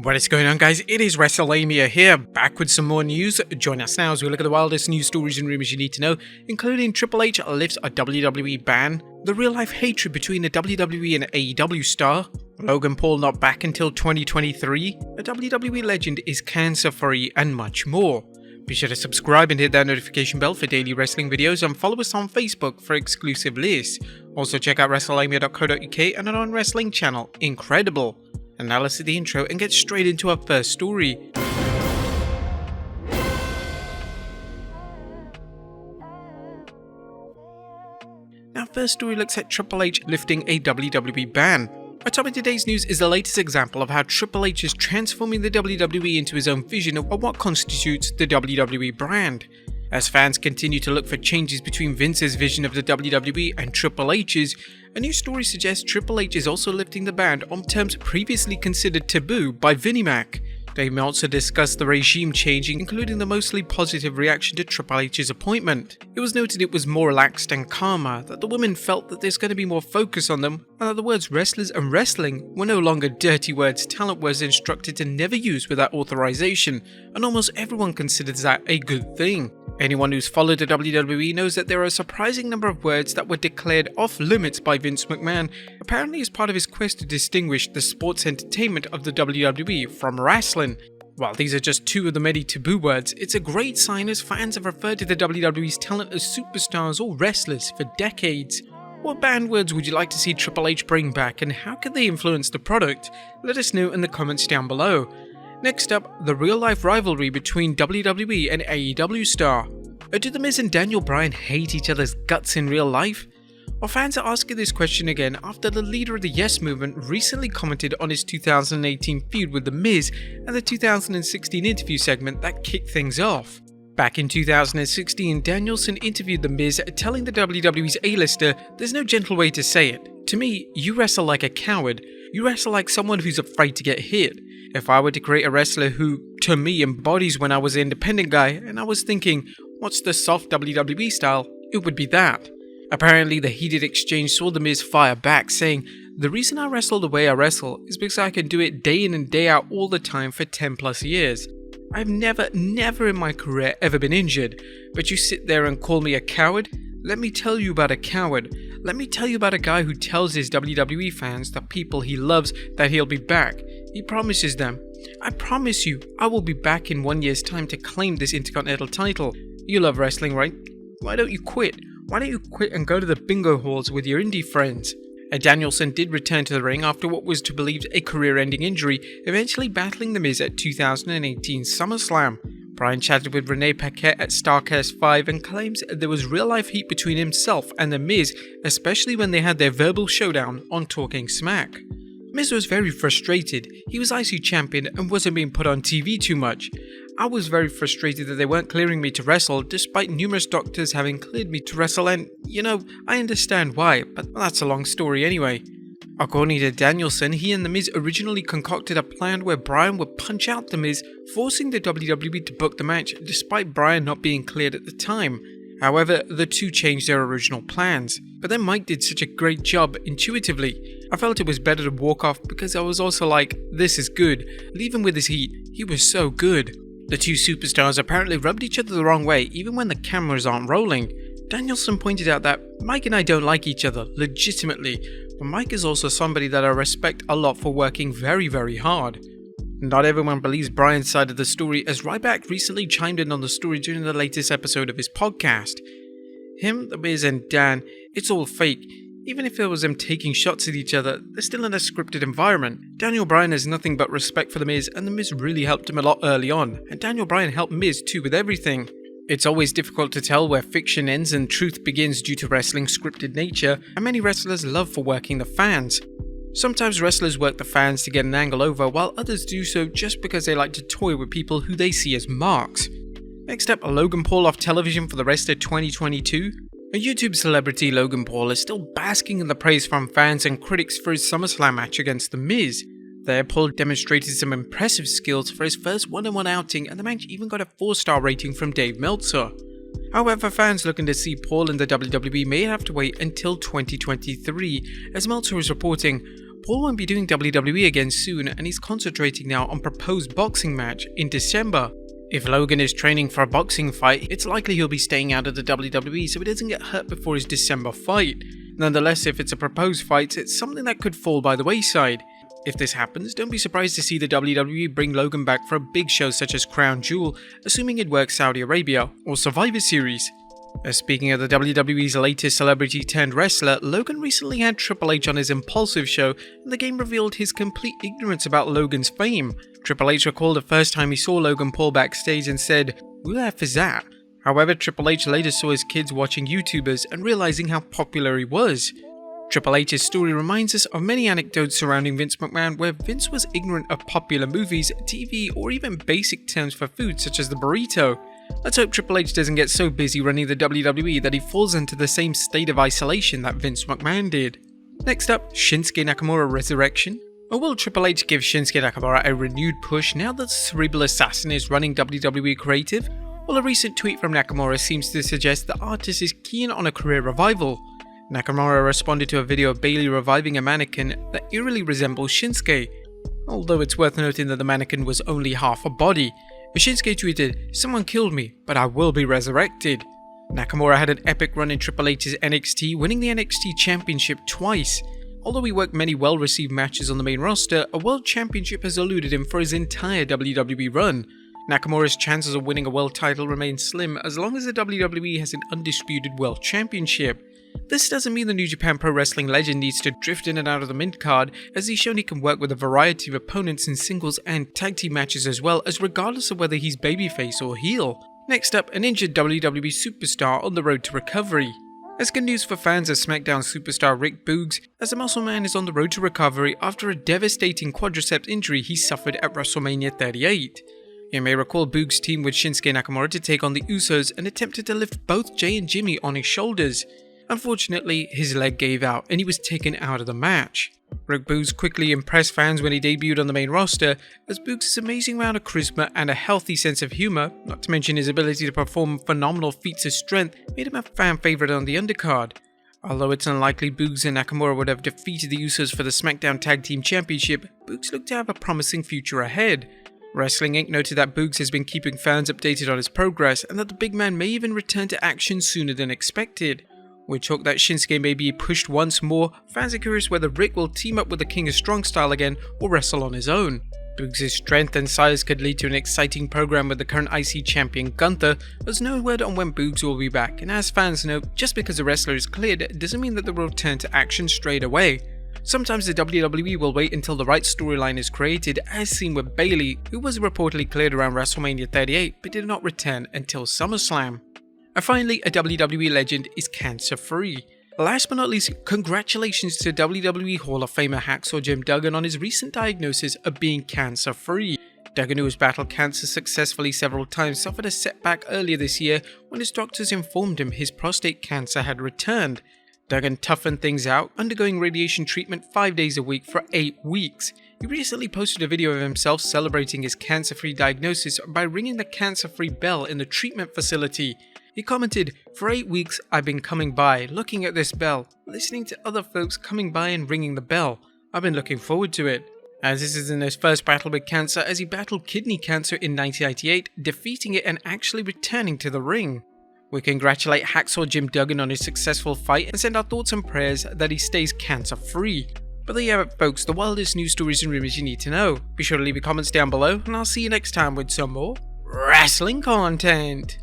What is going on, guys? It is Wrestlelamia here, back with some more news. Join us now as we look at the wildest news stories and rumors you need to know, including Triple H lifts a WWE ban, the real-life hatred between the WWE and AEW star, Logan Paul not back until 2023, a WWE legend is cancer-free, and much more. Be sure to subscribe and hit that notification bell for daily wrestling videos, and follow us on Facebook for exclusive lists. Also check out Wrestlelamia.co.uk and our own wrestling channel, Incredible. And now let's see the intro and get straight into our first story. Our first story looks at Triple H lifting a WWE ban. Our top of today's news is the latest example of how Triple H is transforming the WWE into his own vision of what constitutes the WWE brand. As fans continue to look for changes between Vince's vision of the WWE and Triple H's, a new story suggests Triple H is also lifting the ban on terms previously considered taboo by Vinnie Mac. Dave Meltzer discussed the regime changing, including the mostly positive reaction to Triple H's appointment. It was noted it was more relaxed and calmer, that the women felt that there's going to be more focus on them, and that the words wrestlers and wrestling were no longer dirty words talent was instructed to never use without authorization, and almost everyone considers that a good thing. Anyone who's followed the WWE knows that there are a surprising number of words that were declared off limits by Vince McMahon, apparently as part of his quest to distinguish the sports entertainment of the WWE from wrestling. While these are just two of the many taboo words, it's a great sign as fans have referred to the WWE's talent as superstars or wrestlers for decades. What banned words would you like to see Triple H bring back, and how can they influence the product? Let us know in the comments down below. Next up, the real-life rivalry between WWE and AEW star. Do The Miz and Daniel Bryan hate each other's guts in real life? Well, fans are asking this question again after the leader of the Yes Movement recently commented on his 2018 feud with The Miz and the 2016 interview segment that kicked things off. Back in 2016, Danielson interviewed The Miz, telling the WWE's A-lister, "There's no gentle way to say it. To me, you wrestle like a coward. You wrestle like someone who's afraid to get hit. If I were to create a wrestler who, to me, embodies when I was an independent guy, and I was thinking, what's the soft WWE style? It would be that." Apparently, the heated exchange saw The Miz fire back, saying, "The reason I wrestle the way I wrestle is because I can do it day in and day out all the time for 10 plus years. I've never in my career ever been injured, but you sit there and call me a coward? Let me tell you about a coward. Let me tell you about a guy who tells his WWE fans, the people he loves, that he'll be back. He promises them, I promise you, I will be back in 1 year's time to claim this Intercontinental title. You love wrestling, right? Why don't you quit? Why don't you quit and go to the bingo halls with your indie friends?" Danielson did return to the ring after what was to believed a career-ending injury, eventually battling The Miz at 2018 SummerSlam. Bryan chatted with Renee Paquette at Starrcast 5 and claims there was real-life heat between himself and The Miz, especially when they had their verbal showdown on Talking Smack. Miz was very frustrated. He was IC champion and wasn't being put on TV too much. "I was very frustrated that they weren't clearing me to wrestle, despite numerous doctors having cleared me to wrestle, and, I understand why, but that's a long story anyway." According to Danielson, he and The Miz originally concocted a plan where Bryan would punch out The Miz, forcing the WWE to book the match, despite Bryan not being cleared at the time. However, the two changed their original plans. But then Mike did such a great job intuitively. I felt it was better to walk off because I was also like, this is good. Leave him with his heat. He was so good. The two superstars apparently rubbed each other the wrong way even when the cameras aren't rolling. Danielson pointed out that Mike and I don't like each other, legitimately, but Mike is also somebody that I respect a lot for working very, very hard. Not everyone believes Bryan's side of the story, as Ryback recently chimed in on the story during the latest episode of his podcast. Him, The Miz and Dan, it's all fake. Even if it was them taking shots at each other, they're still in a scripted environment. Daniel Bryan has nothing but respect for The Miz, and The Miz really helped him a lot early on, and Daniel Bryan helped Miz too with everything. It's always difficult to tell where fiction ends and truth begins due to wrestling's scripted nature, and many wrestlers love for working the fans. Sometimes wrestlers work the fans to get an angle over, while others do so just because they like to toy with people who they see as marks. Next up, Logan Paul off television for the rest of 2022. A YouTube celebrity, Logan Paul, is still basking in the praise from fans and critics for his SummerSlam match against The Miz. There, Paul demonstrated some impressive skills for his first one-on-one outing, and the match even got a 4-star rating from Dave Meltzer. However, fans looking to see Paul in the WWE may have to wait until 2023, as Meltzer is reporting, Paul won't be doing WWE again soon, and he's concentrating now on proposed boxing match in December. If Logan is training for a boxing fight, it's likely he'll be staying out of the WWE so he doesn't get hurt before his December fight. Nonetheless, if it's a proposed fight, it's something that could fall by the wayside. If this happens, don't be surprised to see the WWE bring Logan back for a big show such as Crown Jewel, assuming it works Saudi Arabia, or Survivor Series. Speaking of the WWE's latest celebrity-turned-wrestler, Logan recently had Triple H on his Impulsive show, and the game revealed his complete ignorance about Logan's fame. Triple H recalled the first time he saw Logan Paul backstage and said, "Who the F is that?" However, Triple H later saw his kids watching YouTubers and realizing how popular he was. Triple H's story reminds us of many anecdotes surrounding Vince McMahon where Vince was ignorant of popular movies, TV, or even basic terms for food such as the burrito. Let's hope Triple H doesn't get so busy running the WWE that he falls into the same state of isolation that Vince McMahon did. Next up, Shinsuke Nakamura resurrection. Or will Triple H give Shinsuke Nakamura a renewed push now that the cerebral assassin is running WWE Creative? Well, a recent tweet from Nakamura seems to suggest the artist is keen on a career revival. Nakamura responded to a video of Bayley reviving a mannequin that eerily resembles Shinsuke, although it's worth noting that the mannequin was only half a body. Shinsuke tweeted, "Someone killed me, but I will be resurrected." Nakamura had an epic run in Triple H's NXT, winning the NXT Championship twice. Although he worked many well-received matches on the main roster, a World Championship has eluded him for his entire WWE run. Nakamura's chances of winning a world title remain slim as long as the WWE has an undisputed World Championship. This doesn't mean the New Japan Pro Wrestling legend needs to drift in and out of the mid-card, as he's shown he can work with a variety of opponents in singles and tag team matches as well, as regardless of whether he's babyface or heel. Next up, an injured WWE superstar on the road to recovery. That's good news for fans of SmackDown superstar Rick Boogs, as the Muscle Man is on the road to recovery after a devastating quadriceps injury he suffered at WrestleMania 38. You may recall Boogs teamed with Shinsuke Nakamura to take on the Usos and attempted to lift both Jay and Jimmy on his shoulders. Unfortunately, his leg gave out and he was taken out of the match. Rick Boogs quickly impressed fans when he debuted on the main roster, as Boogs' amazing amount of charisma and a healthy sense of humor, not to mention his ability to perform phenomenal feats of strength, made him a fan favorite on the undercard. Although it's unlikely Boogs and Nakamura would have defeated the Usos for the SmackDown Tag Team Championship, Boogs looked to have a promising future ahead. Wrestling Inc. noted that Boogs has been keeping fans updated on his progress and that the big man may even return to action sooner than expected. With talk that Shinsuke may be pushed once more, fans are curious whether Rick will team up with the King of Strong Style again or wrestle on his own. Boogs' strength and size could lead to an exciting program with the current IC champion Gunther. There's no word on when Boogs will be back, and as fans know, just because a wrestler is cleared doesn't mean that they will return to action straight away. Sometimes the WWE will wait until the right storyline is created, as seen with Bayley, who was reportedly cleared around WrestleMania 38 but did not return until SummerSlam. And finally, a WWE legend is cancer-free. Last but not least, congratulations to WWE Hall of Famer Hacksaw Jim Duggan on his recent diagnosis of being cancer-free. Duggan, who has battled cancer successfully several times, suffered a setback earlier this year when his doctors informed him his prostate cancer had returned. Duggan toughened things out, undergoing radiation treatment 5 days a week for 8 weeks. He recently posted a video of himself celebrating his cancer-free diagnosis by ringing the cancer-free bell in the treatment facility. He commented, "For 8 weeks I've been coming by, looking at this bell, listening to other folks coming by and ringing the bell. I've been looking forward to it." As this isn't his first battle with cancer, as he battled kidney cancer in 1998, defeating it and actually returning to the ring. We congratulate Hacksaw Jim Duggan on his successful fight and send our thoughts and prayers that he stays cancer-free. But there you have it, folks, the wildest news stories and rumors you need to know. Be sure to leave your comments down below, and I'll see you next time with some more wrestling content.